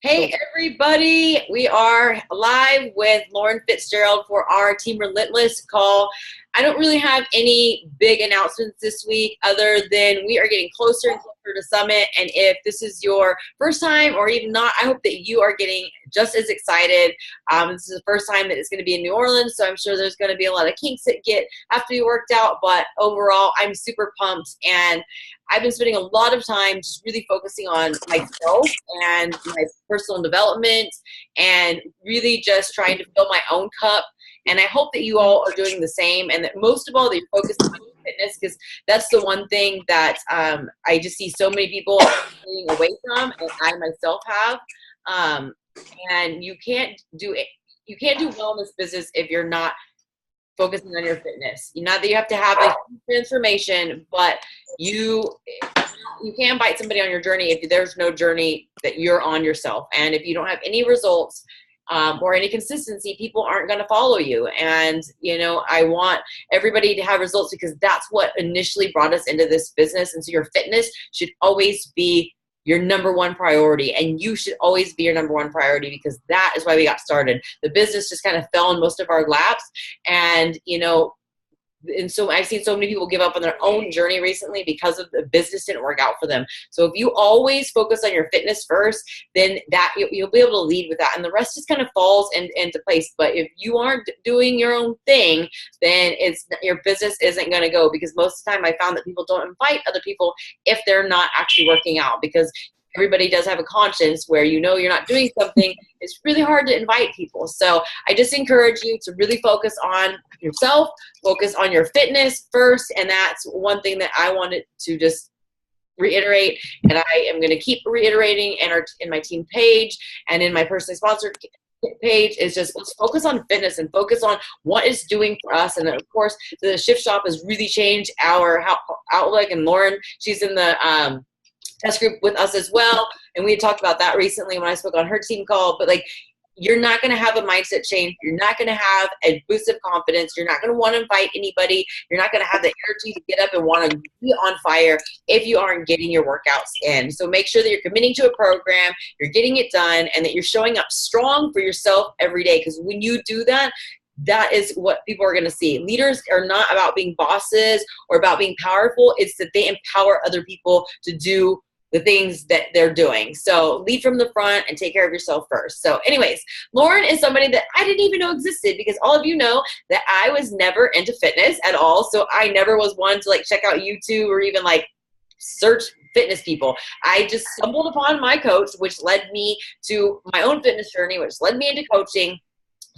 Hey everybody, we are live with Lauren Fitzgerald for our Team Relentless call. I don't really have any big announcements this week other than we are getting closer and closer to Summit. And if this is your first time or even not, I hope that you are getting just as excited. This is the first time that it's going to be in New Orleans, so I'm sure there's going to be a lot of kinks that have to be worked out. But overall, I'm super pumped, and I've been spending a lot of time just really focusing on myself and my personal development and really just trying to fill my own cup. And I hope that you all are doing the same, and that most of all that you're focused on your fitness, because that's the one thing that I just see so many people getting away from, and I myself have. And you can't do well in this business if you're not focusing on your fitness. Not that you have to have a transformation, but you can't bite somebody on your journey if there's no journey that you're on yourself. And if you don't have any results or any consistency, people aren't going to follow you. And, I want everybody to have results because that's what initially brought us into this business. And so your fitness should always be your number one priority, and you should always be your number one priority, because that is why we got started. The business just kind of fell in most of our laps, and so I've seen so many people give up on their own journey recently because of the business didn't work out for them. So if you always focus on your fitness first, then that you'll be able to lead with that, and the rest just kind of falls into place. But if you aren't doing your own thing, then your business isn't going to go, because most of the time I found that people don't invite other people if they're not actually working out, because everybody does have a conscience where you're not doing something. It's really hard to invite people. So I just encourage you to really focus on yourself, focus on your fitness first. And that's one thing that I wanted to just reiterate. And I am going to keep reiterating in my team page and in my personally sponsored page, is just let's focus on fitness and focus on what it's doing for us. And then, of course, the Shift Shop has really changed our outlook. And Lauren, she's in the test group with us as well, and we had talked about that recently when I spoke on her team call. But you're not going to have a mindset change, you're not going to have a boost of confidence, you're not going to want to invite anybody, you're not going to have the energy to get up and want to be on fire if you aren't getting your workouts in. So make sure that you're committing to a program, you're getting it done, and that you're showing up strong for yourself every day, because when you do that, that is what people are going to see. Leaders are not about being bosses or about being powerful. It's that they empower other people to do the things that they're doing. So lead from the front and take care of yourself first. So anyways, Lauren is somebody that I didn't even know existed, because all of you know that I was never into fitness at all. So I never was one to check out YouTube or even search fitness people. I just stumbled upon my coach, which led me to my own fitness journey, which led me into coaching.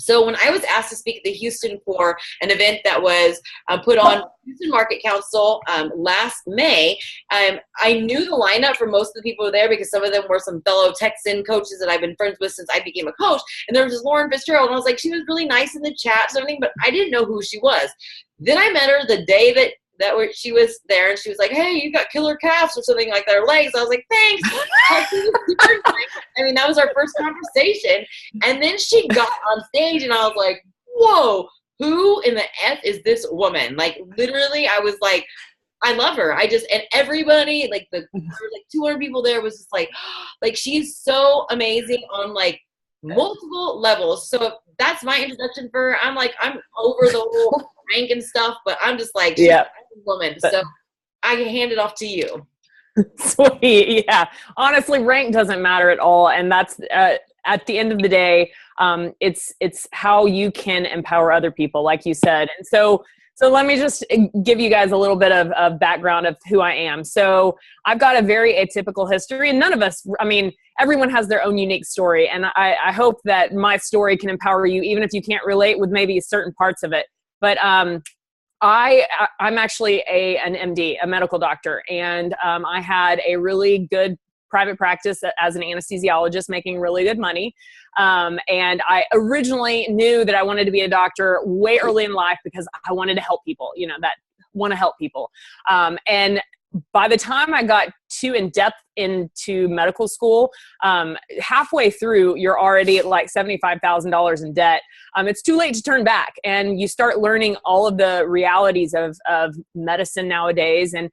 So when I was asked to speak at the Houston for an event that was put on Houston Market Council last May, I knew the lineup for most of the people there, because some of them were some fellow Texan coaches that I've been friends with since I became a coach. And there was this Lauren Fitzgerald, and I was like, she was really nice in the chats and everything, but I didn't know who she was. Then I met her the day that she was there, and she was like, hey, you got killer calves or something like that, or legs. I was like, thanks. I mean, that was our first conversation. And then she got on stage, and I was like, whoa, who in the F is this woman? Literally, I was like, I love her. And everybody, there were 200 people there, was just she's so amazing on multiple levels. So that's my introduction for her. I'm over the whole rank and stuff, but I'm just she's a woman. So I can hand it off to you. Sweet. Yeah. Honestly, rank doesn't matter at all. And that's at the end of the day, it's how you can empower other people, like you said. And so let me just give you guys a little bit of background of who I am. So I've got a very atypical history, and none of us, everyone has their own unique story. And I hope that my story can empower you, even if you can't relate with maybe certain parts of it. But I'm actually an MD, a medical doctor, and I had a really good private practice as an anesthesiologist, making really good money. And I originally knew that I wanted to be a doctor way early in life because I wanted to help people, that want to help people. And by the time I got too in depth into medical school, halfway through, you're already at like $75,000 in debt. It's too late to turn back, and you start learning all of the realities of medicine nowadays. And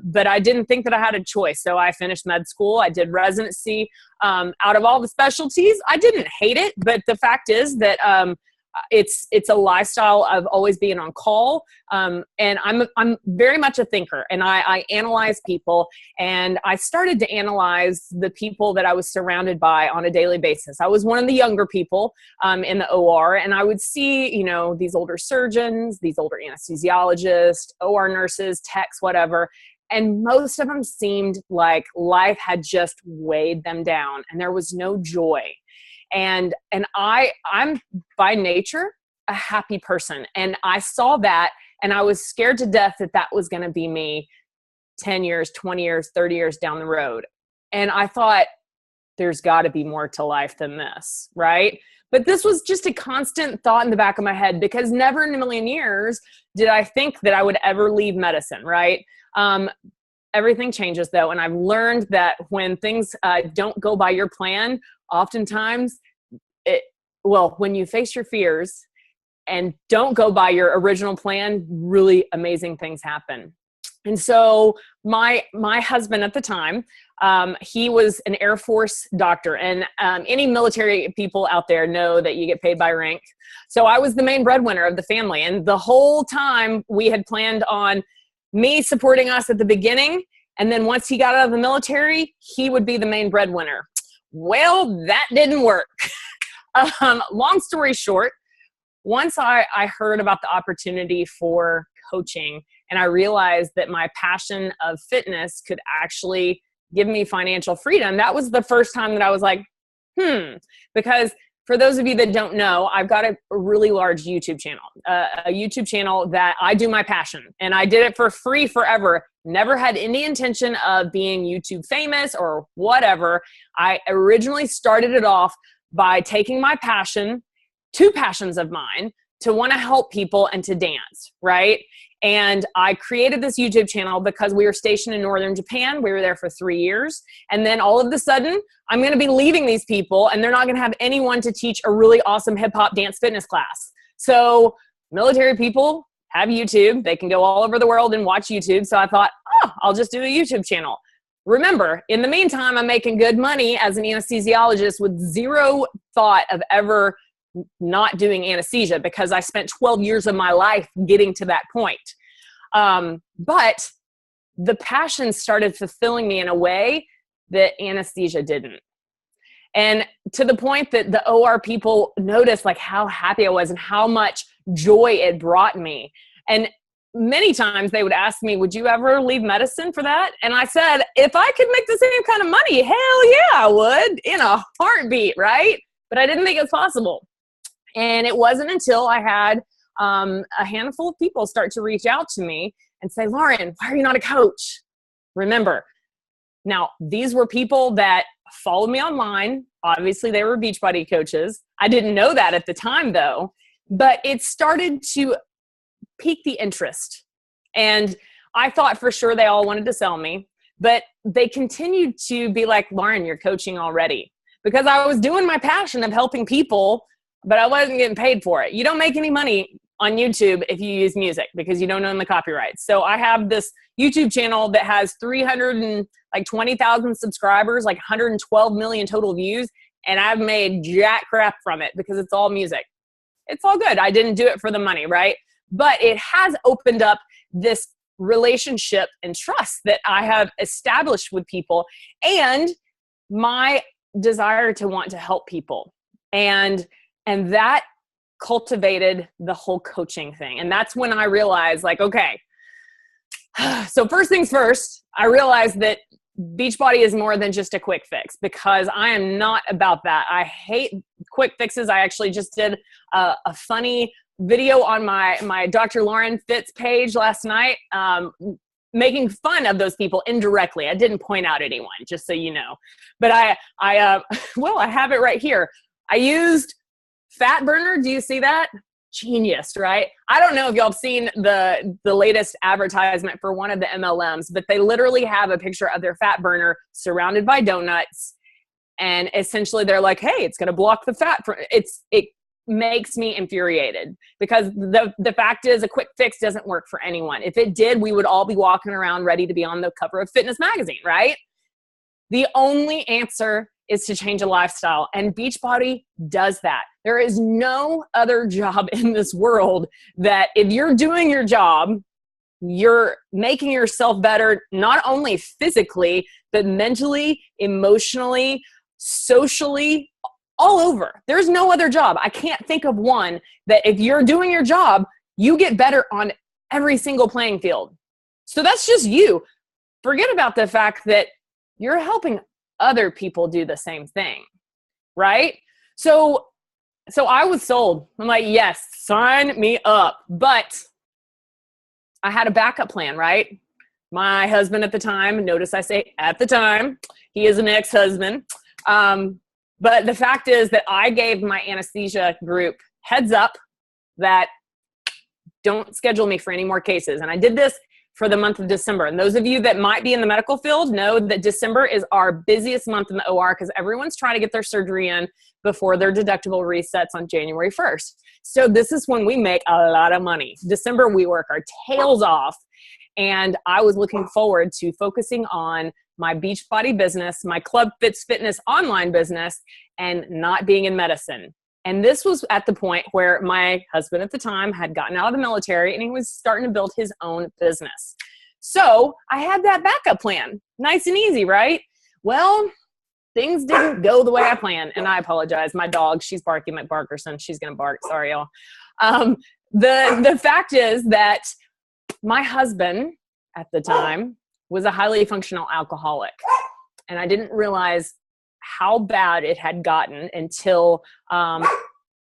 but I didn't think that I had a choice, so I finished med school. I did residency. Out of all the specialties, I didn't hate it, but the fact is that it's a lifestyle of always being on call. And I'm very much a thinker, and I analyze people, and I started to analyze the people that I was surrounded by on a daily basis. I was one of the younger people in the OR, and I would see, you know, these older surgeons, these older anesthesiologists, OR nurses, techs, whatever. And most of them seemed like life had just weighed them down, and there was no joy. And I'm by nature a happy person. And I saw that, and I was scared to death that that was going to be me 10 years, 20 years, 30 years down the road. And I thought, there's got to be more to life than this, right? But this was just a constant thought in the back of my head, because never in a million years did I think that I would ever leave medicine, right? Everything changes though. And I've learned that when things don't go by your plan, oftentimes when you face your fears and don't go by your original plan, really amazing things happen. And so my husband at the time, he was an Air Force doctor, and any military people out there know that you get paid by rank. So I was the main breadwinner of the family. And the whole time we had planned on me supporting us at the beginning. And then once he got out of the military, he would be the main breadwinner. Well, that didn't work. Long story short, once I heard about the opportunity for coaching, and I realized that my passion of fitness could actually give me financial freedom, that was the first time that I was like, because for those of you that don't know, I've got a really large YouTube channel, a YouTube channel that I do my passion, and I did it for free forever. Never had any intention of being YouTube famous or whatever. I originally started it off by taking my passion, two passions of mine, to want to help people and to dance, right? And I created this YouTube channel because we were stationed in northern Japan. We were there for 3 years. And then all of a sudden, I'm going to be leaving these people, and they're not going to have anyone to teach a really awesome hip hop dance fitness class. So military people have YouTube. They can go all over the world and watch YouTube. So I thought, I'll just do a YouTube channel. Remember, in the meantime, I'm making good money as an anesthesiologist with zero thought of ever not doing anesthesia, because I spent 12 years of my life getting to that point. But the passion started fulfilling me in a way that anesthesia didn't. And to the point that the OR people noticed like how happy I was and how much joy it brought me. And many times they would ask me, would you ever leave medicine for that? And I said, if I could make the same kind of money, hell yeah, I would, in a heartbeat, right? But I didn't think it was possible. And it wasn't until I had a handful of people start to reach out to me and say, Lauren, why are you not a coach? Remember, now these were people that followed me online. Obviously, they were Beachbody coaches. I didn't know that at the time, though. But it started to pique the interest. And I thought for sure they all wanted to sell me. But they continued to be like, Lauren, you're coaching already. Because I was doing my passion of helping people, but I wasn't getting paid for it. You don't make any money on YouTube if you use music because you don't own the copyrights. So I have this YouTube channel that has 320,000 subscribers, like 112 million total views. And I've made jack crap from it because it's all music. It's all good. I didn't do it for the money, right? But it has opened up this relationship and trust that I have established with people, and my desire to want to help people. And that cultivated the whole coaching thing. And that's when I realized, like, okay, so first things first, I realized that Beachbody is more than just a quick fix, because I am not about that. I hate quick fixes. I actually just did a funny video on my Dr. Lauren Fitz page last night, making fun of those people indirectly. I didn't point out anyone, just so you know. But I have it right here. I used Fat Burner. Do you see that? Genius, right? I don't know if y'all have seen the latest advertisement for one of the MLMs, but they literally have a picture of their fat burner surrounded by donuts. And essentially they're like, hey, it's going to block the fat. It makes me infuriated, because the fact is, a quick fix doesn't work for anyone. If it did, we would all be walking around ready to be on the cover of Fitness magazine, right? The only answer is to change a lifestyle, and Beachbody does that. There is no other job in this world that if you're doing your job, you're making yourself better, not only physically, but mentally, emotionally, socially, all over. There's no other job. I can't think of one that if you're doing your job, you get better on every single playing field. So that's just you. Forget about the fact that you're helping other people do the same thing, right? So I was sold. I'm like, yes, sign me up. But I had a backup plan, right? My husband at the time, notice I say at the time, he is an ex-husband. But the fact is that I gave my anesthesia group heads up that don't schedule me for any more cases. And I did this for the month of December. And those of you that might be in the medical field know that December is our busiest month in the OR, because everyone's trying to get their surgery in before their deductible resets on January 1st. So this is when we make a lot of money. December, we work our tails off. And I was looking forward to focusing on my Beachbody business, my Club Fitz fitness online business, and not being in medicine. And this was at the point where my husband at the time had gotten out of the military and he was starting to build his own business. So I had that backup plan. Nice and easy, right? Well, things didn't go the way I planned. And I apologize. My dog, she's barking at Barkerson. She's going to bark. Sorry, y'all. The fact is that my husband at the time was a highly functional alcoholic. And I didn't realize how bad it had gotten until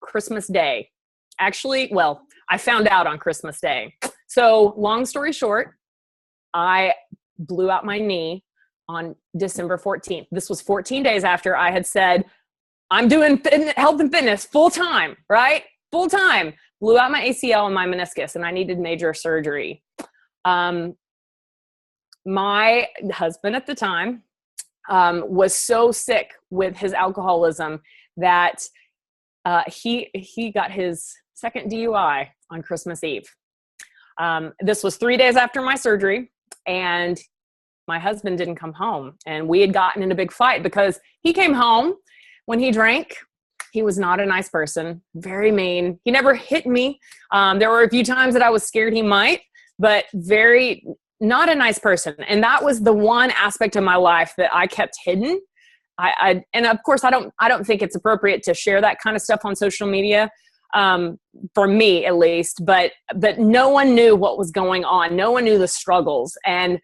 Christmas Day. Actually, well, I found out on Christmas Day. So long story short, I blew out my knee on December 14th. This was 14 days after I had said, I'm doing health and fitness full time, right? Full time. Blew out my ACL and my meniscus, and I needed major surgery. My husband at the time was so sick with his alcoholism that he got his second DUI on Christmas Eve. This was 3 days after my surgery, and my husband didn't come home. And we had gotten in a big fight because he came home when he drank. He was not a nice person, very mean. He never hit me. There were a few times that I was scared he might, but very not a nice person. And that was the one aspect of my life that I kept hidden. And of course, I don't think it's appropriate to share that kind of stuff on social media, for me at least, but no one knew what was going on. No one knew the struggles. And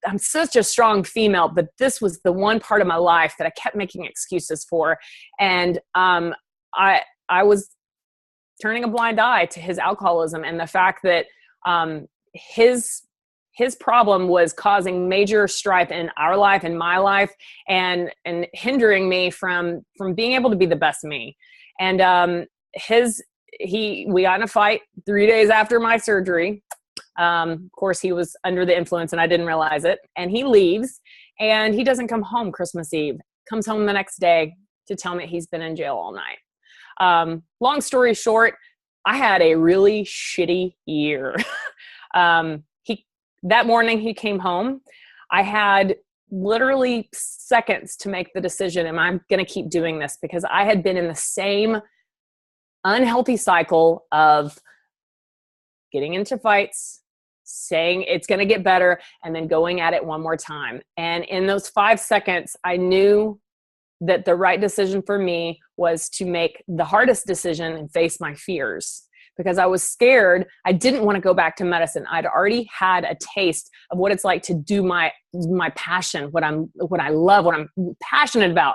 I'm such a strong female, but this was the one part of my life that I kept making excuses for. And I was turning a blind eye to his alcoholism and the fact that his problem was causing major strife in our life, in my life, and hindering me from being able to be the best me. And we got in a fight 3 days after my surgery. Of course, he was under the influence and I didn't realize it. And he leaves and he doesn't come home Christmas Eve. Comes home the next day to tell me he's been in jail all night. Long story short, I had a really shitty year. That morning he came home. I had literally seconds to make the decision. Am I going to keep doing this? Because I had been in the same unhealthy cycle of getting into fights, saying it's going to get better, and then going at it one more time. And in those 5 seconds, I knew that the right decision for me was to make the hardest decision and face my fears. Because I was scared. I didn't want to go back to medicine. I'd already had a taste of what it's like to do my passion, what I love, what I'm passionate about.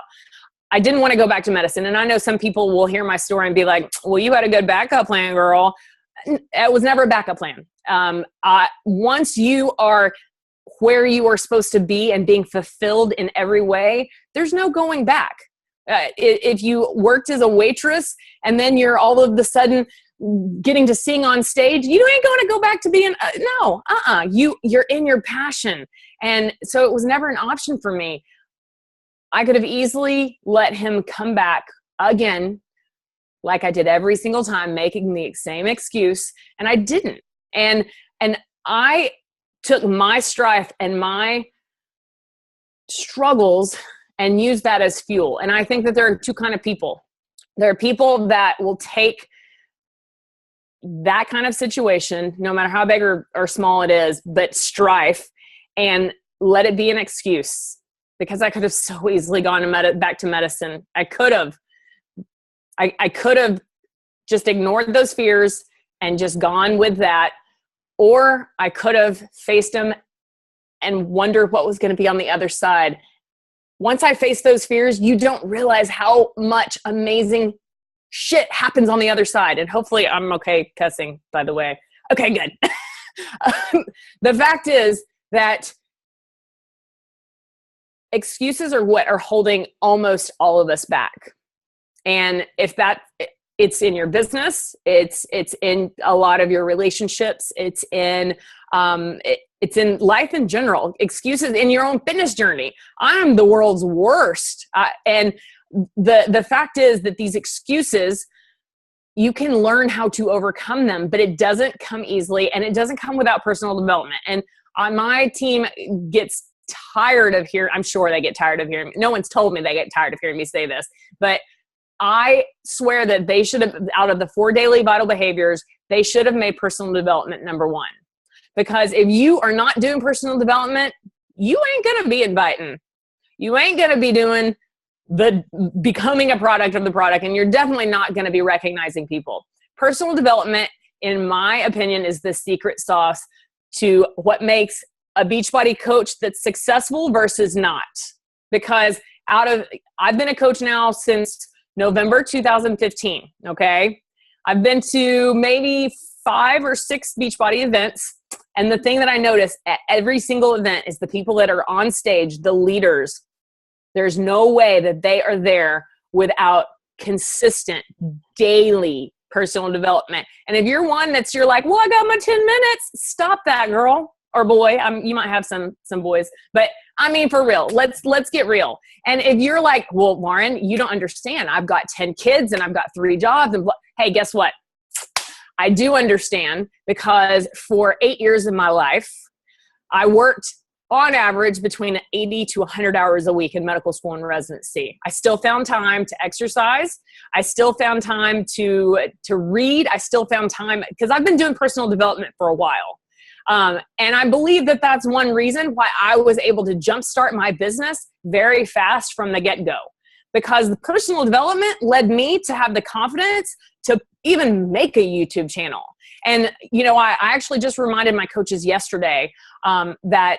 I didn't want to go back to medicine. And I know some people will hear my story and be like, well, you had a good backup plan, girl. It was never a backup plan. Once you are where you are supposed to be and being fulfilled in every way, there's no going back. If you worked as a waitress and then you're all of a sudden getting to sing on stage, you ain't going to go back to being, you're in your passion. And so it was never an option for me. I could have easily let him come back again, like I did every single time, making the same excuse, and I didn't. And I took my strife and my struggles and used that as fuel. And I think that there are two kind of people. There are people that will take that kind of situation, no matter how big or small it is, but strife, and let it be an excuse. Because I could have so easily gone back to medicine. I could have just ignored those fears and just gone with that. Or I could have faced them and wondered what was going to be on the other side. Once I faced those fears, you don't realize how much amazing shit happens on the other side. And hopefully I'm okay cussing, by the way. Okay, good. The fact is that excuses are what are holding almost all of us back. And if it's in your business, it's in a lot of your relationships, it's in life in general, excuses in your own fitness journey. I'm the world's worst. And the fact is that these excuses, you can learn how to overcome them, but it doesn't come easily, and it doesn't come without personal development. And my team gets tired of hearing, I'm sure they get tired of hearing, no one's told me they get tired of hearing me say this, but I swear that they should have, out of the 4 daily vital behaviors, they should have made personal development number one. Because if you are not doing personal development, you ain't going to be inviting. You ain't going to be doing becoming a product of the product, and you're definitely not going to be recognizing people. Personal development, in my opinion, is the secret sauce to what makes a Beachbody coach that's successful versus not. Because I've been a coach now since November 2015, okay? I've been to maybe 5 or 6 Beachbody events, and the thing that I notice at every single event is the people that are on stage, the leaders. There's no way that they are there without consistent daily personal development. And if you're one you're like, well, I got my 10 minutes, stop that, girl or boy. You might have some boys, but I mean, for real, let's get real. And if you're like, well, Lauren, you don't understand. I've got 10 kids and I've got 3 jobs. And hey, guess what? I do understand, because for 8 years of my life, I worked on average between 80 to 100 hours a week in medical school and residency. I still found time to exercise. I still found time to read. I still found time, because I've been doing personal development for a while. And I believe that that's one reason why I was able to jumpstart my business very fast from the get-go, because the personal development led me to have the confidence to even make a YouTube channel. And, I actually just reminded my coaches yesterday that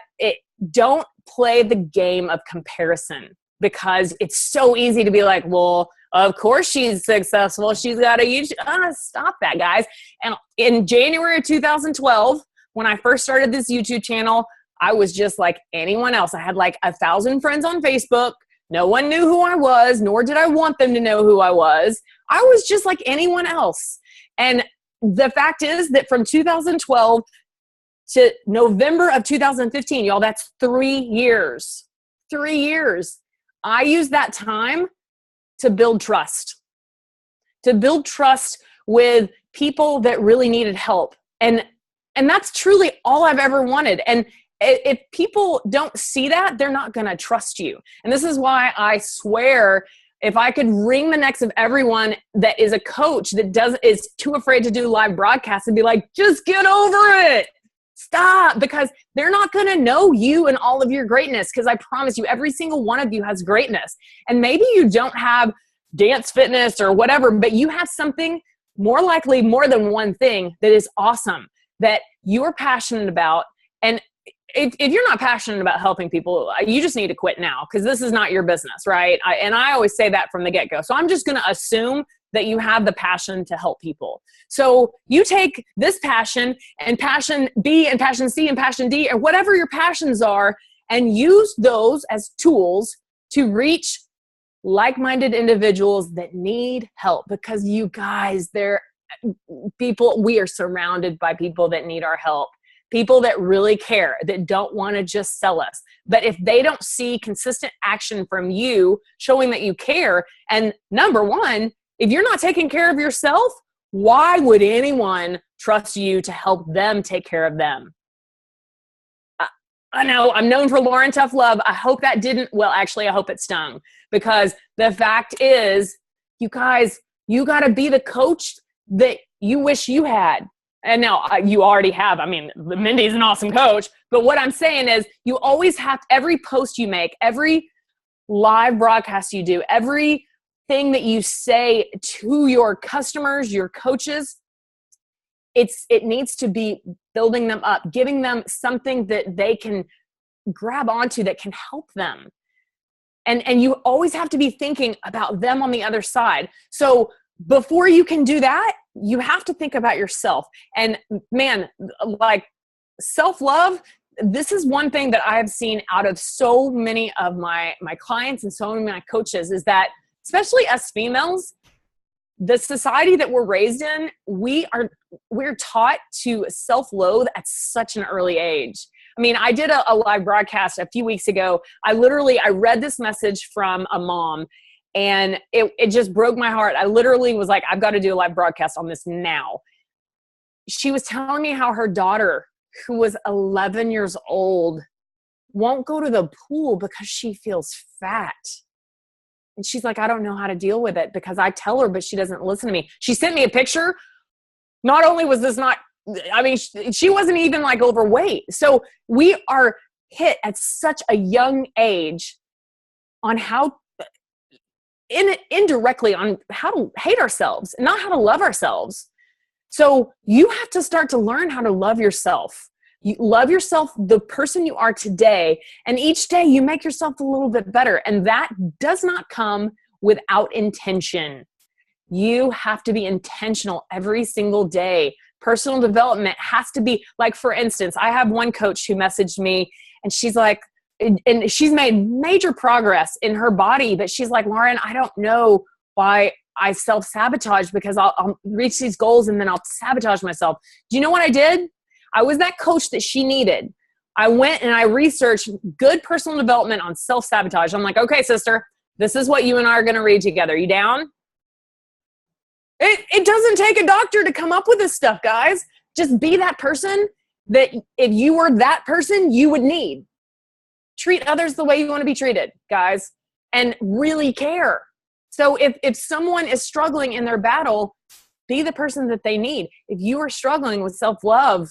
don't play the game of comparison, because it's so easy to be like, well, of course she's successful. She's got a YouTube. Stop that, guys. And in January of 2012, when I first started this YouTube channel, I was just like anyone else. I had like 1,000 friends on Facebook. No one knew who I was, nor did I want them to know who I was. I was just like anyone else. And the fact is that from 2012 to November of 2015, y'all, that's 3 years. 3 years. I used that time to build trust. To build trust with people that really needed help. And that's truly all I've ever wanted. And if people don't see that, they're not going to trust you. And this is why I swear, if I could wring the necks of everyone that is a coach that is too afraid to do live broadcasts and be like, just get over it. Stop, because they're not going to know you and all of your greatness. Because I promise you, every single one of you has greatness. And maybe you don't have dance fitness or whatever, but you have something, more likely more than one thing, that is awesome, that you're passionate about. And if you're not passionate about helping people, you just need to quit now, because this is not your business, right? And I always say that from the get-go. So I'm just going to assume that you have the passion to help people. So you take this passion and passion B and passion C and passion D, or whatever your passions are, and use those as tools to reach like-minded individuals that need help, because you guys, we are surrounded by people that need our help, people that really care, that don't want to just sell us. But if they don't see consistent action from you showing that you care, and number one, if you're not taking care of yourself, why would anyone trust you to help them take care of them? I know I'm known for Lauren Tough Love. I hope that didn't, well, actually, I hope it stung, because the fact is, you guys, you got to be the coach that you wish you had. And now you already have. I mean, Mindy's an awesome coach, but what I'm saying is you always have, every post you make, every live broadcast you do, everything that you say to your customers, your coaches, it needs to be building them up, giving them something that they can grab onto that can help them. And you always have to be thinking about them on the other side. So before you can do that, you have to think about yourself. And man, like self-love, this is one thing that I have seen out of so many of my clients and so many of my coaches, is that especially us females, the society that we're raised in, we're taught to self-loathe at such an early age. I mean, I did a live broadcast a few weeks ago. I read this message from a mom, and it just broke my heart. I literally was like, I've got to do a live broadcast on this now. She was telling me how her daughter, who was 11 years old, won't go to the pool because she feels fat. And she's like, I don't know how to deal with it, because I tell her, but she doesn't listen to me. She sent me a picture. Not only was this not, I mean, she wasn't even like overweight. So we are hit at such a young age on how, indirectly, on how to hate ourselves, not how to love ourselves. So you have to start to learn how to love yourself. You love yourself, the person you are today, and each day you make yourself a little bit better. And that does not come without intention. You have to be intentional every single day. Personal development has to be, like, for instance, I have one coach who messaged me, and she's like, and she's made major progress in her body, but she's like, Lauren, I don't know why I self-sabotage, because I'll reach these goals and then I'll sabotage myself. Do you know what I did? I was that coach that she needed. I went and I researched good personal development on self-sabotage. I'm like, okay, sister, this is what you and I are going to read together. You down? It doesn't take a doctor to come up with this stuff, guys. Just be that person that if you were that person, you would need. Treat others the way you want to be treated, guys, and really care. So if someone is struggling in their battle, be the person that they need. If you are struggling with self-love,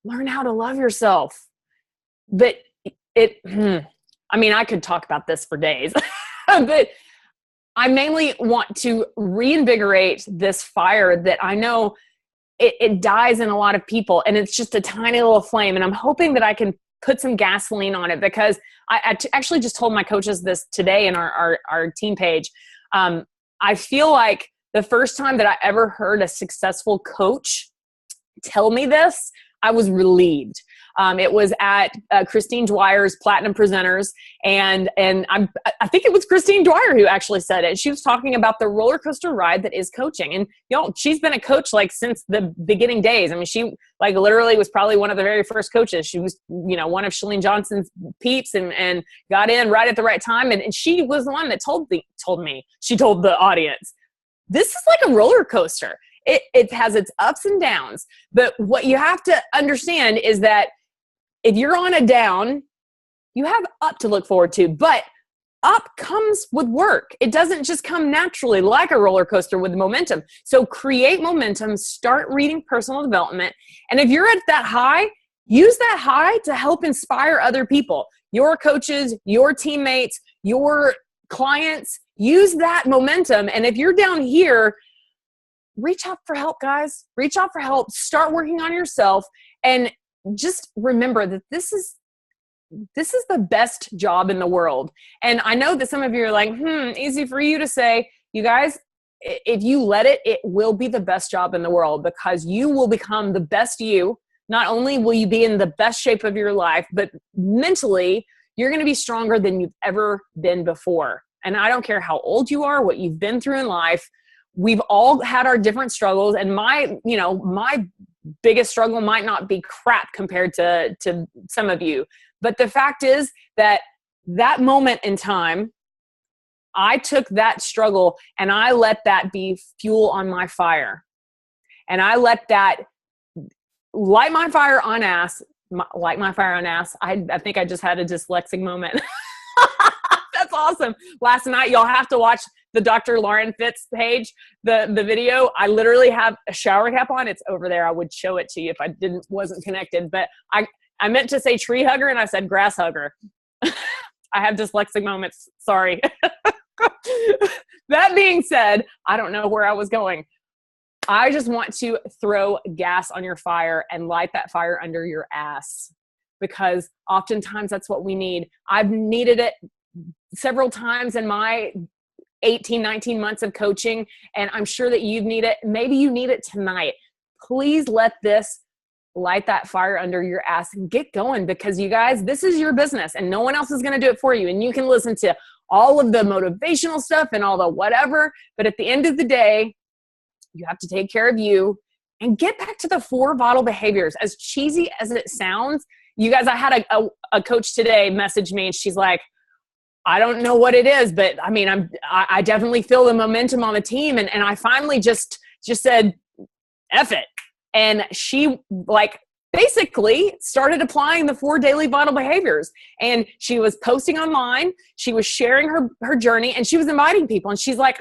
learn how to love yourself. But I mean, I could talk about this for days, but I mainly want to reinvigorate this fire that I know it dies in a lot of people, and it's just a tiny little flame. And I'm hoping that I can put some gasoline on it, because I actually just told my coaches this today in our team page. I feel like the first time that I ever heard a successful coach tell me this, I was relieved. It was at Christine Dwyer's Platinum Presenters, and I think it was Christine Dwyer who actually said it. She was talking about the roller coaster ride that is coaching, and she's been a coach like since the beginning days. I mean, she like literally was probably one of the very first coaches. She was one of Chalene Johnson's peeps, and got in right at the right time, and she was the one that told me. She told the audience, this is like a roller coaster. It has its ups and downs, but what you have to understand is that if you're on a down, you have up to look forward to, but up comes with work. It doesn't just come naturally like a roller coaster with momentum. So create momentum, start reading personal development. And if you're at that high, use that high to help inspire other people, your coaches, your teammates, your clients. Use that momentum. And if you're down here, reach out for help, guys. Reach out for help. Start working on yourself. And just remember that this is the best job in the world. And I know that some of you are like, easy for you to say. You guys, if you let it, it will be the best job in the world, because you will become the best you. Not only will you be in the best shape of your life, but mentally, you're going to be stronger than you've ever been before. And I don't care how old you are, what you've been through in life. We've all had our different struggles, and my biggest struggle might not be crap compared to some of you. But the fact is that moment in time, I took that struggle and I let that be fuel on my fire. And I let that light my fire on ass. I think I just had a dyslexic moment. That's awesome. Last night, y'all have to watch the Dr. Lauren Fitz page, the video. I literally have a shower cap on. It's over there. I would show it to you if I wasn't connected. But I meant to say tree hugger and I said grass hugger. I have dyslexic moments. Sorry. That being said, I don't know where I was going. I just want to throw gas on your fire and light that fire under your ass, because oftentimes that's what we need. I've needed it several times in my 18, 19 months of coaching, and I'm sure that you need it. Maybe you need it tonight. Please let this light that fire under your ass and get going, because you guys, this is your business and no one else is going to do it for you. And you can listen to all of the motivational stuff and all the whatever, but at the end of the day, you have to take care of you and get back to the 4 vital behaviors. As cheesy as it sounds, you guys, I had a coach today message me and she's like, I don't know what it is, but I mean, I definitely feel the momentum on the team. And I finally just said, F it. And she basically started applying the 4 daily vital behaviors, and she was posting online. She was sharing her journey, and she was inviting people. And she's like,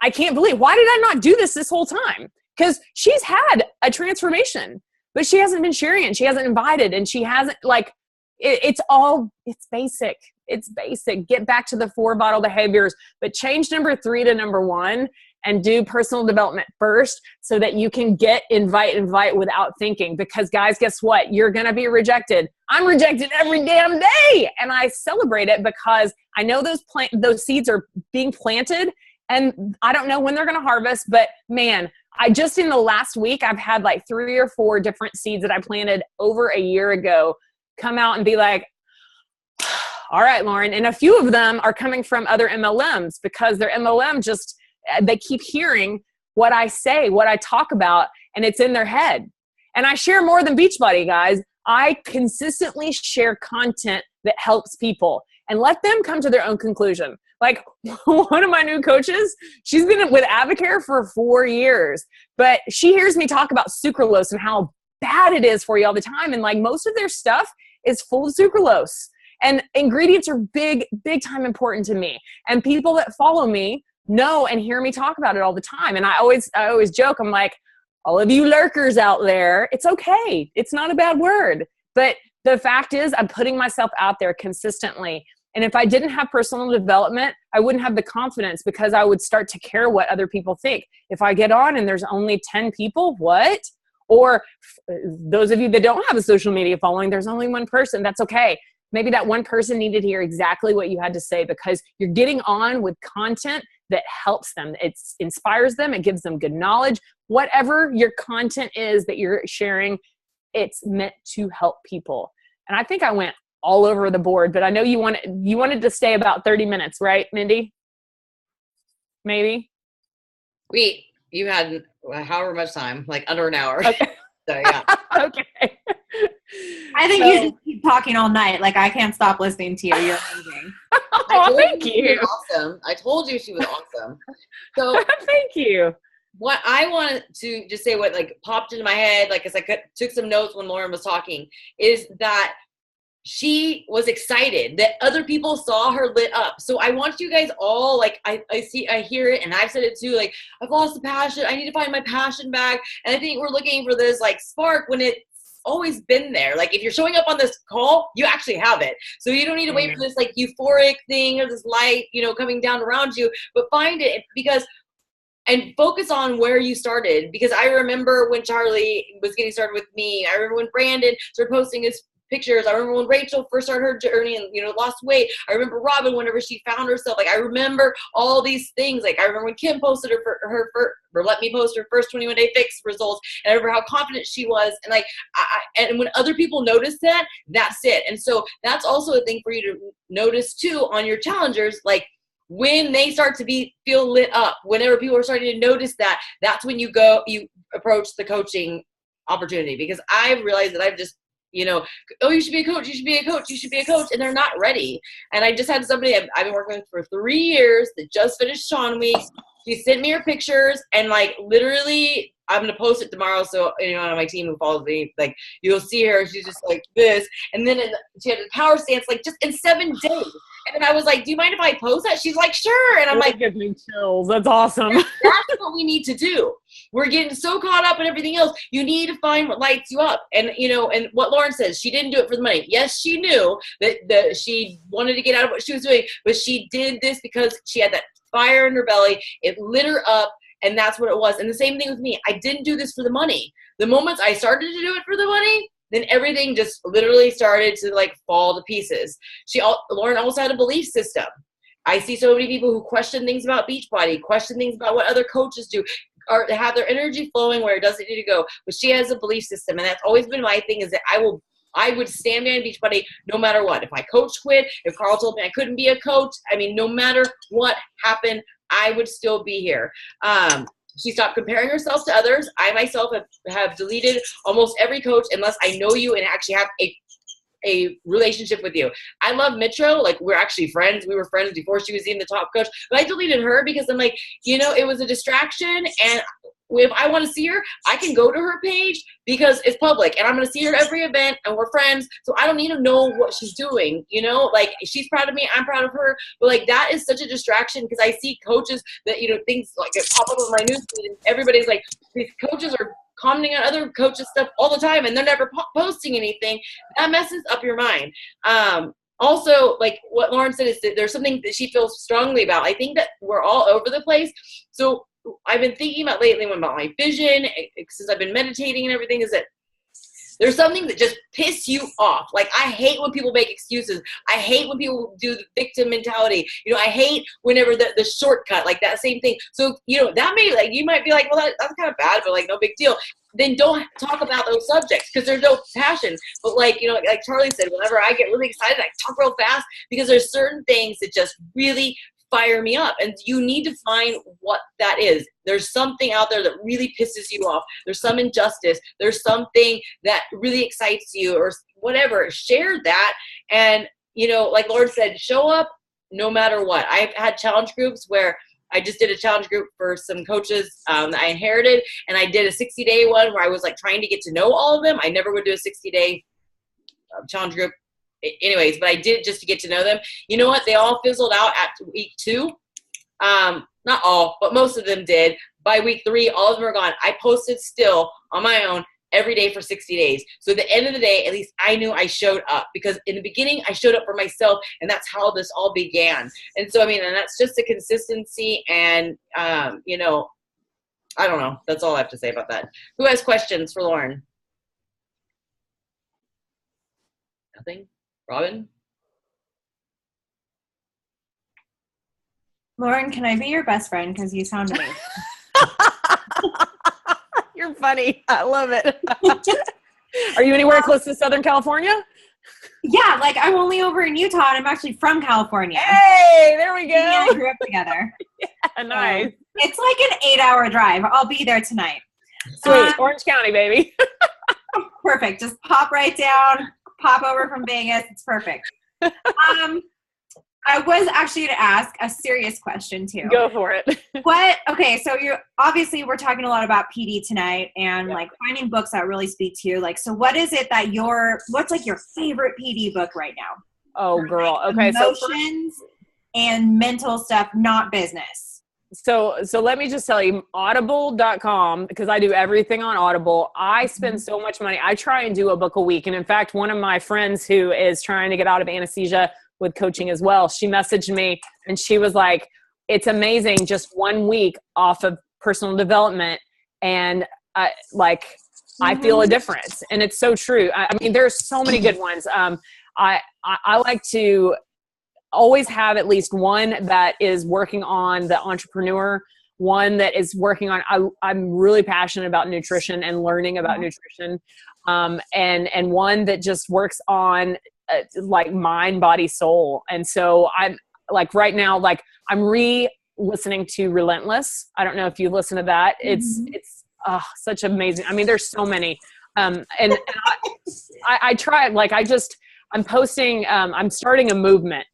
I can't believe, why did I not do this whole time? Because she's had a transformation, but she hasn't been sharing it. She hasn't invited, and she hasn't it's basic. It's basic. Get back to the 4 vital behaviors, but change number 3 to number 1 and do personal development first so that you can invite without thinking. Because guys, guess what? You're going to be rejected. I'm rejected every damn day. And I celebrate it because I know those seeds are being planted, and I don't know when they're going to harvest, but man, just in the last week, I've had 3 or 4 different seeds that I planted over a year ago come out and be like, all right, Lauren. And a few of them are coming from other MLMs, because their MLM they keep hearing what I say, what I talk about, and it's in their head. And I share more than Beachbody, guys. I consistently share content that helps people and let them come to their own conclusion. Like one of my new coaches, she's been with Avocare for 4 years, but she hears me talk about sucralose and how bad it is for you all the time. And most of their stuff is full of sucralose. And ingredients are big, big time important to me. And people that follow me know and hear me talk about it all the time. And I always joke, I'm like, all of you lurkers out there, it's okay. It's not a bad word. But the fact is, I'm putting myself out there consistently. And if I didn't have personal development, I wouldn't have the confidence, because I would start to care what other people think. If I get on and there's only 10 people, what? Or those of you that don't have a social media following, there's only 1 person, that's okay. Maybe that 1 person needed to hear exactly what you had to say, because you're getting on with content that helps them. It inspires them. It gives them good knowledge. Whatever your content is that you're sharing, it's meant to help people. And I think I went all over the board, but I know you wanted to stay about 30 minutes, right, Mindy? Maybe? Wait, you had however much time, under an hour. Okay. So, yeah. Okay. I think you just keep talking all night. I can't stop listening to you. You're amazing. Oh, thank you. Awesome. I told you she was awesome. So thank you. What I wanted to just say, what popped into my head, as I took some notes when Lauren was talking, is that she was excited that other people saw her lit up. So I want you guys all, I hear it, and I've said it too, I've lost the passion. I need to find my passion back. And I think we're looking for this spark when it's always been there. If you're showing up on this call, you actually have it. So you don't need to wait for this euphoric thing or this light, coming down around you, but find it, and focus on where you started. Because I remember when Charlie was getting started with me. I remember when Brandon started posting his pictures. I remember when Rachel first started her journey and, lost weight. I remember Robin, whenever she found herself. I remember all these things. I remember when Kim posted or let me post her first 21-day fix results. And I remember how confident she was. And and when other people notice that, that's it. And so that's also a thing for you to notice too on your challengers. when they start to feel lit up, whenever people are starting to notice that, that's when you approach the coaching opportunity. Because I've realized that I've just, oh, you should be a coach, you should be a coach, you should be a coach, and they're not ready. And I just had somebody I've been working with for 3 years that just finished Sean Weeks. She sent me her pictures, and like literally, I'm gonna post it tomorrow. So anyone on my team who follows me, like you'll see her. She's just like this, and then she had a power stance like just in 7 days. And then I was like, "Do you mind if I post that?" She's like, "Sure." And I'm like, "Gives me chills. That's awesome." That's what we need to do. We're getting so caught up in everything else. You need to find what lights you up. And and what Lauren says, she didn't do it for the money. Yes, she knew that she wanted to get out of what she was doing, but she did this because she had that fire in her belly. It lit her up, and that's what it was. And the same thing with me. I didn't do this for the money. The moments I started to do it for the money, then everything just literally started to like fall to pieces. Lauren also had a belief system. I see so many people who question things about Beachbody, question things about what other coaches do, or have their energy flowing where it doesn't need to go. But she has a belief system, and that's always been my thing, is that I would stand behind Beachbody no matter what. If my coach quit, if Carl told me I couldn't be a coach, no matter what happened, I would still be here. She stopped comparing herself to others. I myself have deleted almost every coach unless I know you and actually have a relationship with you. I love Mitro. Like, we're actually friends. We were friends before she was even the top coach. But I deleted her because I'm like, it was a distraction. And if I want to see her, I can go to her page because it's public. And I'm going to see her at every event, and we're friends. So I don't need to know what she's doing. Like, she's proud of me. I'm proud of her. But, like, that is such a distraction because I see coaches that, things like get pop up on my newsfeed, and everybody's like, these coaches are commenting on other coaches' stuff all the time, and they're never posting anything. That messes up your mind. Also, like what Lauren said, is that there's something that she feels strongly about. I think that we're all over the place. So I've been thinking about lately about my vision, since I've been meditating and everything, is that there's something that just piss you off. Like, I hate when people make excuses. I hate when people do the victim mentality. I hate whenever the shortcut, like that same thing. So, that may, like, you might be like, well, that's kind of bad, but like, no big deal. Then don't talk about those subjects because there's no passion. But like, like Charlie said, whenever I get really excited, I talk real fast because there's certain things that just really fire me up, and you need to find what that is. There's something out there that really pisses you off. There's some injustice. There's something that really excites you, or whatever. Share that. And like Lauren said, show up no matter what. I've had challenge groups where I just did a challenge group for some coaches that I inherited, and I did a 60-day one where I was like trying to get to know all of them. I never would do a 60-day challenge group anyways, but I did just to get to know them. You know what? They all fizzled out at week 2. Not all, but most of them did. By week 3, all of them are gone. I posted still on my own every day for 60 days. So at the end of the day, at least I knew I showed up, because in the beginning I showed up for myself, and that's how this all began. And so, and that's just a consistency, and, I don't know. That's all I have to say about that. Who has questions for Lauren? Nothing? Robin? Lauren, can I be your best friend? Because you sound amazing. You're funny. I love it. Are you anywhere close to Southern California? Yeah, like I'm only over in Utah, and I'm actually from California. Hey, there we go. Yeah, we grew up together. Yeah, nice. It's like an 8-hour drive. I'll be there tonight. Sweet. Orange County, baby. Perfect. Just pop right down, pop over from Vegas. It's perfect. I was actually going to ask a serious question too. Go for it. Okay, so we're talking a lot about PD tonight, and like finding books that really speak to you. Like, so what is it that what's like your favorite PD book right now? Oh, girl. Like okay. Emotions and mental stuff, not business. So let me just tell you, audible.com, because I do everything on Audible. I spend so much money. I try and do a book a week. And in fact, one of my friends who is trying to get out of anesthesia with coaching as well, she messaged me and she was like, it's amazing, just 1 week off of personal development. And I feel a difference. And it's so true. I mean, there's so many good ones. I like to always have at least one that is working on the entrepreneur, one that is working on, I'm really passionate about nutrition and learning about nutrition. And one that just works on like mind, body, soul. And so like right now, like I'm listening to Relentless. I don't know if you listen to that. It's such amazing. I mean, there's so many. And I try, like, I'm posting, I'm starting a movement.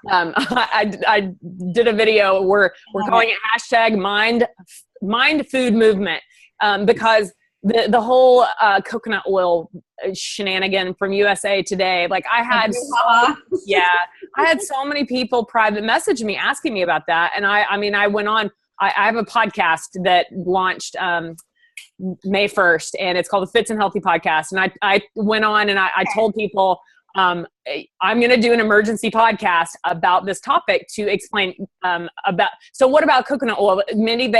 I did a video where we're calling it hashtag mind food movement, because the whole coconut oil shenanigan from USA Today, like I had so many people private message me asking me about that. And I went on, I have a podcast that launched May 1st, and it's called the Fitz and Healthy Podcast. And I went on and I told people, I'm going to do an emergency podcast about this topic to explain so what about coconut oil? Mindy,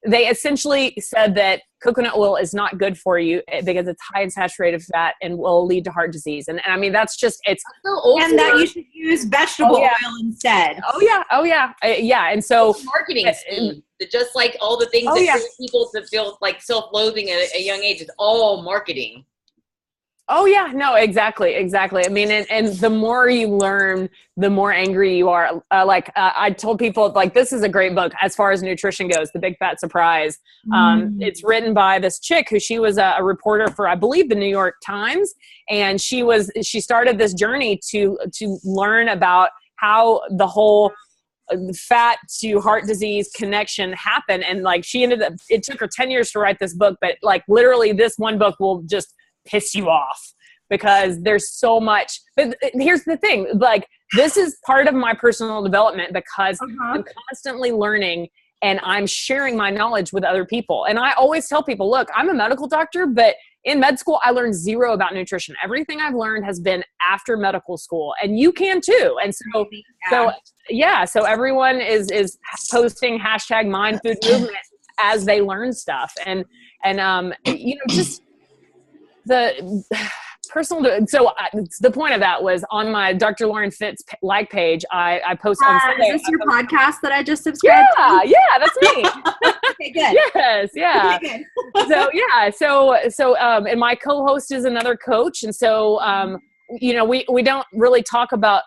they essentially said that coconut oil is not good for you because it's high in saturated fat and will lead to heart disease. And I mean, that's just, it's so and that you should use vegetable oil instead. Oh yeah. And so marketing scheme, just like all the things that bring people to feel like self-loathing at a young age, it's all marketing. Oh yeah, no, exactly. I mean, and the more you learn, the more angry you are. I told people, like, this is a great book as far as nutrition goes, The Big Fat Surprise. It's written by this chick she was a reporter for, I believe, the New York Times. And she started this journey to learn about how the whole fat to heart disease connection happened. And like, it took her 10 years to write this book, but like literally this one book will just piss you off because there's so much. But here's the thing, like, this is part of my personal development because I'm constantly learning and I'm sharing my knowledge with other people. And I always tell people, look, I'm a medical doctor, but in med school, I learned zero about nutrition. Everything I've learned has been after medical school, and you can too. And so everyone is posting hashtag mind food movement as they learn stuff. And just the personal. So the point of that was on my Dr. Lauren Fitz like page. I post on Sunday. Is this your podcast that I just subscribed to? Yeah, that's me. Okay, good. Yes, yeah. Okay, good. So and my co-host is another coach, and so we don't really talk about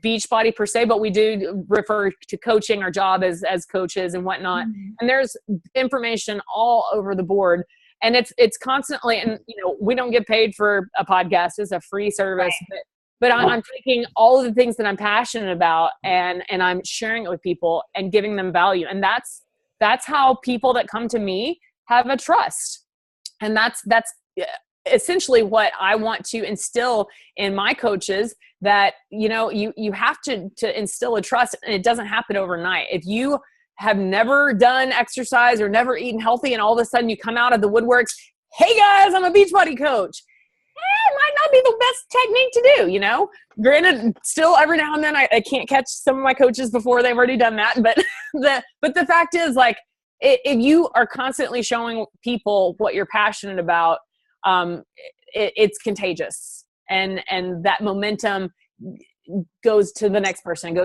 Beachbody per se, but we do refer to coaching, our job as coaches and whatnot. And there's information all over the board. And it's constantly, and we don't get paid for a podcast. It's a free service, right. but I'm taking all of the things that I'm passionate about and I'm sharing it with people and giving them value. And that's how people that come to me have a trust. And that's essentially what I want to instill in my coaches, that, you have to instill a trust, and it doesn't happen overnight. If you have never done exercise or never eaten healthy, and all of a sudden you come out of the woodworks, hey guys, I'm a Beachbody coach. It might not be the best technique to do, Granted, still every now and then I can't catch some of my coaches before they've already done that. But the fact is, like, if you are constantly showing people what you're passionate about, it's contagious, and that momentum goes to the next person,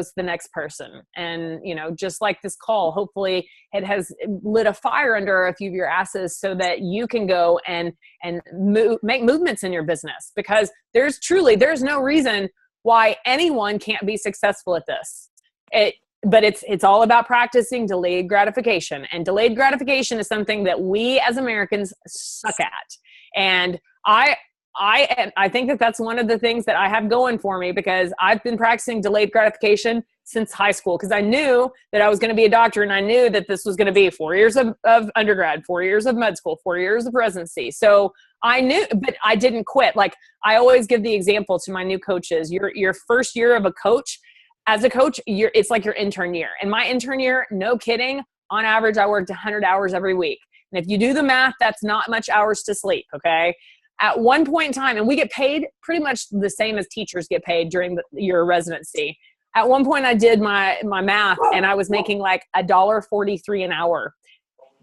and just like this call, hopefully it has lit a fire under a few of your asses so that you can go and make movements in your business, because there's no reason why anyone can't be successful at this. But it's all about practicing delayed gratification, and delayed gratification is something that we as Americans suck at. And I think that's one of the things that I have going for me, because I've been practicing delayed gratification since high school, because I knew that I was going to be a doctor, and I knew that this was going to be 4 years of undergrad, 4 years of med school, 4 years of residency. So I knew, but I didn't quit. Like, I always give the example to my new coaches, your first year of a coach, as a coach, it's like your intern year. And my intern year, no kidding, on average, I worked 100 hours every week. And if you do the math, that's not much hours to sleep, okay? At one point in time, and we get paid pretty much the same as teachers get paid during your residency. At one point I did my math, and I was making like $1.43 an hour.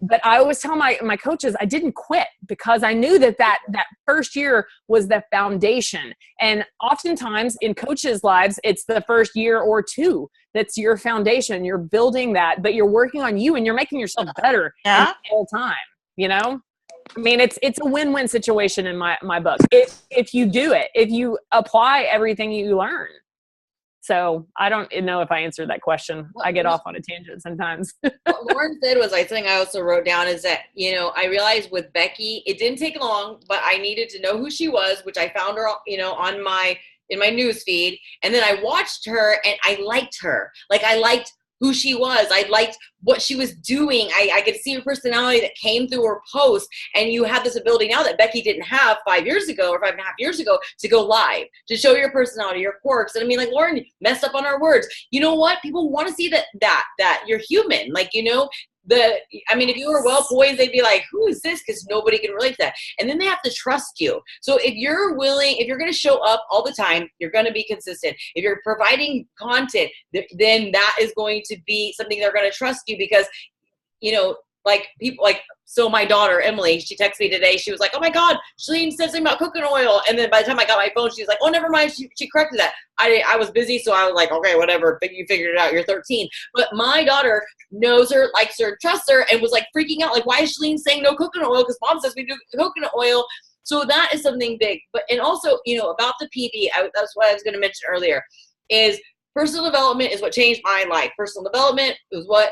But I always tell my coaches, I didn't quit, because I knew that first year was the foundation. And oftentimes in coaches' lives, it's the first year or two that's your foundation. You're building that, but you're working on you, and you're making yourself better the whole time, I mean, it's a win-win situation in my book. If you do it, if you apply everything you learn. So I don't know if I answered that question. I get off on a tangent sometimes. What Lauren said was, I think I also wrote down, is that, I realized with Becky, it didn't take long, but I needed to know who she was, which I found her, in my news feed. And then I watched her and I liked her. Like, I liked who she was. I liked what she was doing. I could see her personality that came through her posts. And you have this ability now that Becky didn't have 5 years ago or 5.5 years ago to go live, to show your personality, your quirks. And I mean, like, Lauren messed up on our words. You know what? People want to see that you're human. Like, if you were well poised, they'd be like, who is this? Because nobody can relate to that. And then they have to trust you. So if you're going to show up all the time, you're going to be consistent. If you're providing content, then that is going to be something they're going to trust you, because, like people so my daughter, Emily, she texted me today. She was like, oh my God, Shalene said something about coconut oil. And then by the time I got my phone, she was like, oh, never mind. She corrected that. I was busy. So I was like, okay, whatever. But you figured it out. You're 13. But my daughter knows her, likes her, trusts her, and was like freaking out. Like, why is Shalene saying no coconut oil? Because mom says we do coconut oil. So that is something big. But, and also, about the PD, that's what I was going to mention earlier, is personal development is what changed my life. Personal development is what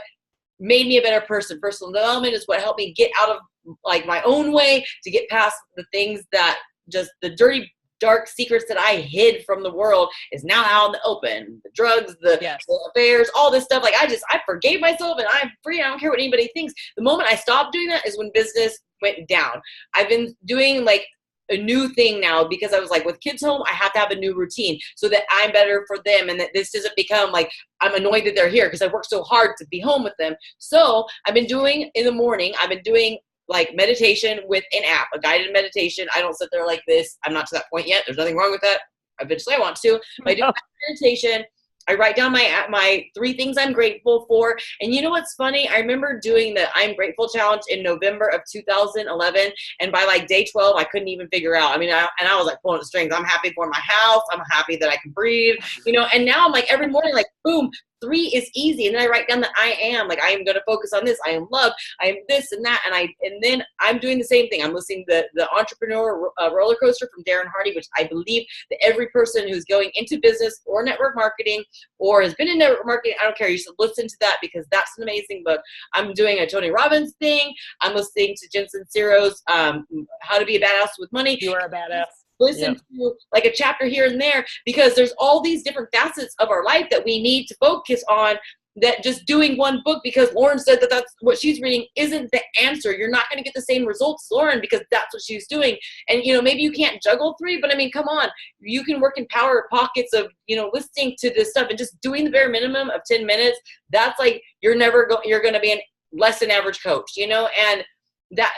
made me a better person. Personal development is what helped me get out of like my own way, to get past the things that just the dirty, dark secrets that I hid from the world is now out in the open. The drugs, the affairs, all this stuff. Like, I forgave myself and I'm free. I don't care what anybody thinks. The moment I stopped doing that is when business went down. I've been doing like a new thing now, because I was like, with kids home, I have to have a new routine so that I'm better for them, and that this doesn't become like I'm annoyed that they're here because I worked so hard to be home with them. So I've been doing in the morning, I've been doing like meditation with an app, a guided meditation. I don't sit there like this. I'm not to that point yet. There's nothing wrong with that. Eventually I want to. But I do meditation. I write down my 3 things I'm grateful for. And you know what's funny? I remember doing the I'm Grateful challenge in November of 2011. And by like day 12, I couldn't even figure out. I mean, I was like pulling the strings. I'm happy for my house. I'm happy that I can breathe, and now I'm like every morning, like, boom, 3 is easy. And then I write down that I am, like, I am going to focus on this. I am love. I am this and that. And then I'm doing the same thing. I'm listening to the Entrepreneur Roller Coaster from Darren Hardy, which I believe that every person who's going into business or network marketing or has been in network marketing, I don't care. You should listen to that, because that's an amazing book. I'm doing a Tony Robbins thing. I'm listening to Jen Sincero's How to Be a Badass with Money. You are a badass. Listen to like a chapter here and there, because there's all these different facets of our life that we need to focus on, that just doing one book because Lauren said that that's what she's reading isn't the answer. You're not going to get the same results as Lauren because that's what she's doing. And, maybe you can't juggle 3, but I mean, come on, you can work in power pockets of, listening to this stuff and just doing the bare minimum of 10 minutes. That's like, you're going to be an less than average coach, and that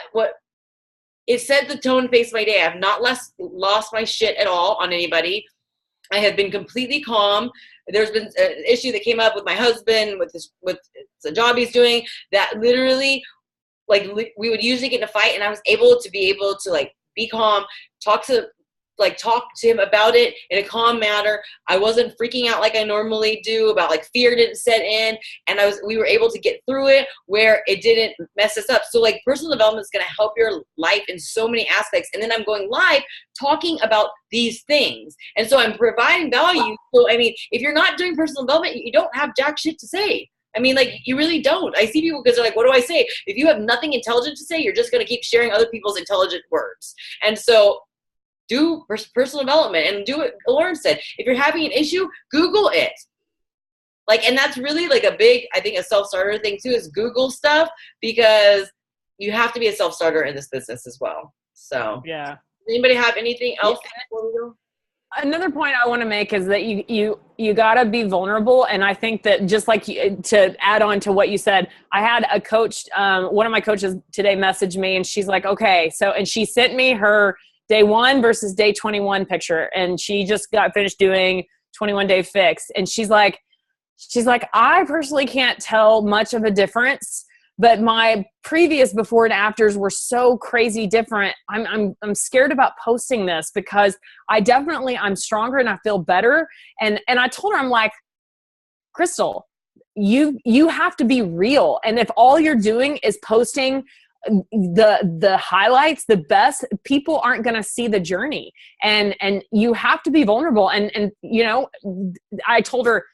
it set the tone, face my day. I've not lost my shit at all on anybody. I have been completely calm. There's been an issue that came up with my husband with the job he's doing, that literally, like, we would usually get in a fight, and I was able to like be calm, talk to him about it in a calm manner. I wasn't freaking out like I normally do about, like, fear didn't set in, and we were able to get through it where it didn't mess us up. So like, personal development is going to help your life in so many aspects. And then I'm going live talking about these things. And so I'm providing value. So, I mean, if you're not doing personal development, you don't have jack shit to say. I mean, like, you really don't. I see people because they're like, what do I say? If you have nothing intelligent to say, you're just going to keep sharing other people's intelligent words. And so do personal development and do what Lauren said. If you're having an issue, Google it. Like, and that's really like a big, I think, a self-starter thing too, is Google stuff, because you have to be a self-starter in this business as well. So yeah. Does anybody have anything else before we go? Another point I want to make is that you got to be vulnerable. And I think that just like to add on to what you said, I had a coach, one of my coaches today messaged me, and she's like, okay, so, and she sent me her day 1 versus day 21 picture. And she just got finished doing 21-day fix. And she's like, I personally can't tell much of a difference, but my previous before and afters were so crazy different. I'm scared about posting this because I'm stronger and I feel better. And I told her, I'm like, Crystal, you have to be real. And if all you're doing is posting the highlights, the best. People aren't going to see the journey, and you have to be vulnerable. And you know, I told her,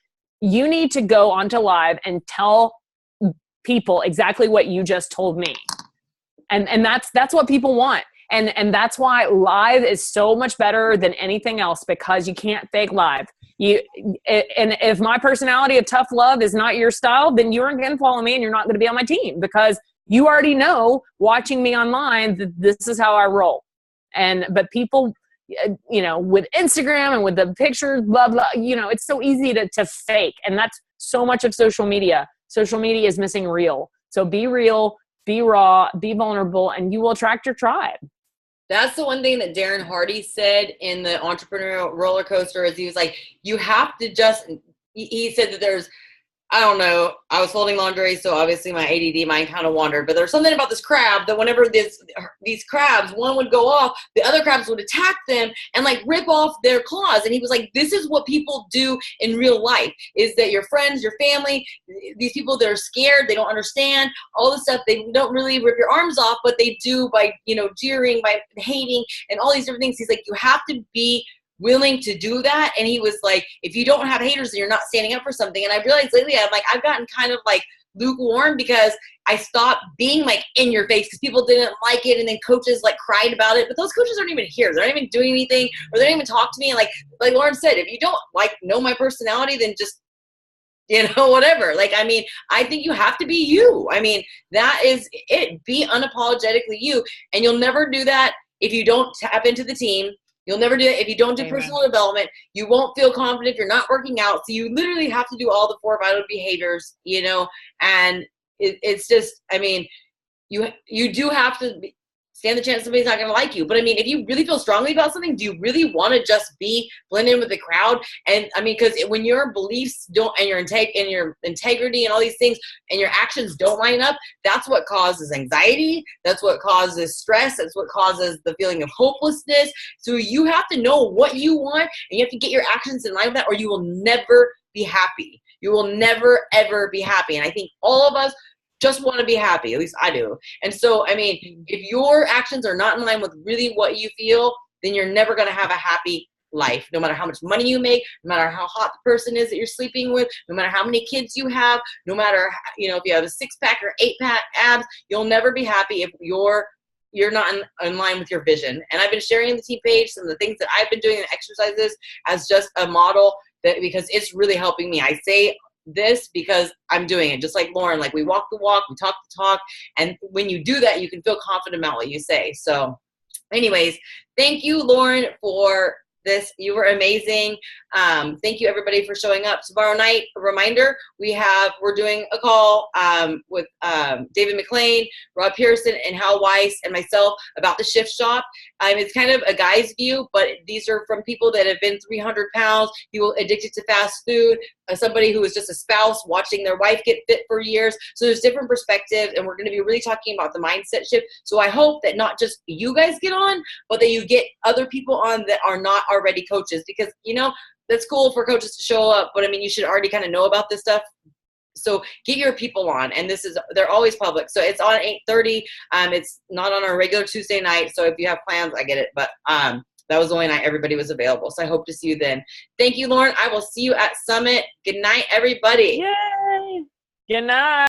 you need to go onto live and tell people exactly what you just told me, and that's what people want. And that's why live is so much better than anything else, because you can't fake live. And if my personality of tough love is not your style, then you aren't going to follow me and you're not going to be on my team, because you already know, watching me online, that this is how I roll. But people, you know, with Instagram and with the pictures, blah, blah, you know, it's so easy to fake. And that's so much of social media. Social media is missing real. So be real, be raw, be vulnerable, and you will attract your tribe. That's the one thing that Darren Hardy said in the entrepreneurial roller coaster, is he was like, you have to just, he said that there's, I don't know, I was folding laundry, so obviously my ADD mind kind of wandered, but there's something about this crab that whenever these crabs, one would go off, the other crabs would attack them and like rip off their claws. And he was like, this is what people do in real life, is that your friends, your family, these people that are scared, they don't understand all this stuff, they don't really rip your arms off, but they do by, you know, jeering, by hating and all these different things. He's like, you have to be willing to do that. And he was like, if you don't have haters, then you're not standing up for something. And I realized lately, I've gotten kind of like lukewarm, because I stopped being like in your face because people didn't like it, and then coaches like cried about it. But those coaches aren't even here, they're not even doing anything, or they don't even talk to me. And like Lauren said, if you don't like know my personality, then just, you know, whatever. Like, I mean, I think you have to be you. I mean, that is it. Be unapologetically you. And you'll never do that if you don't tap into the team. You'll never do it if you don't do personal development. You won't feel confident if you're not working out. So you literally have to do all the 4 vital behaviors, you know, and it's just, I mean, you do have to stand the chance somebody's not going to like you. But I mean, if you really feel strongly about something, do you really want to just blend in with the crowd? And I mean, because when your beliefs don't, and your integrity and all these things, and your actions don't line up, that's what causes anxiety. That's what causes stress. That's what causes the feeling of hopelessness. So you have to know what you want, and you have to get your actions in line with that, or you will never be happy. You will never, ever be happy. And I think all of us just want to be happy. At least I do. And so, I mean, if your actions are not in line with really what you feel, then you're never going to have a happy life. No matter how much money you make, no matter how hot the person is that you're sleeping with, no matter how many kids you have, no matter, you know, if you have a 6-pack or 8-pack abs, you'll never be happy if you're not in line with your vision. And I've been sharing in the team page some of the things that I've been doing and exercises as just a model, that because it's really helping me. I say this because I'm doing it, just like Lauren. Like, we walk the walk, we talk the talk, and when you do that, you can feel confident about what you say. So anyways, thank you, Lauren, for this. You were amazing. Thank you, everybody, for showing up. Tomorrow night, a reminder, we're doing a call with David McLean, Rob Pearson, and Hal Weiss, and myself about the shift shop. It's kind of a guy's view, but these are from people that have been 300 pounds, people addicted to fast food, somebody who is just a spouse watching their wife get fit for years. So there's different perspectives, and we're going to be really talking about the mindset shift. So I hope that not just you guys get on, but that you get other people on that are not already coaches, because, you know, that's cool for coaches to show up, but I mean, you should already kind of know about this stuff. So get your people on, and they're always public. So it's on 8:30. It's not on our regular Tuesday night. So if you have plans, I get it. But that was the only night everybody was available. So I hope to see you then. Thank you, Lauren. I will see you at Summit. Good night, everybody. Yay. Good night.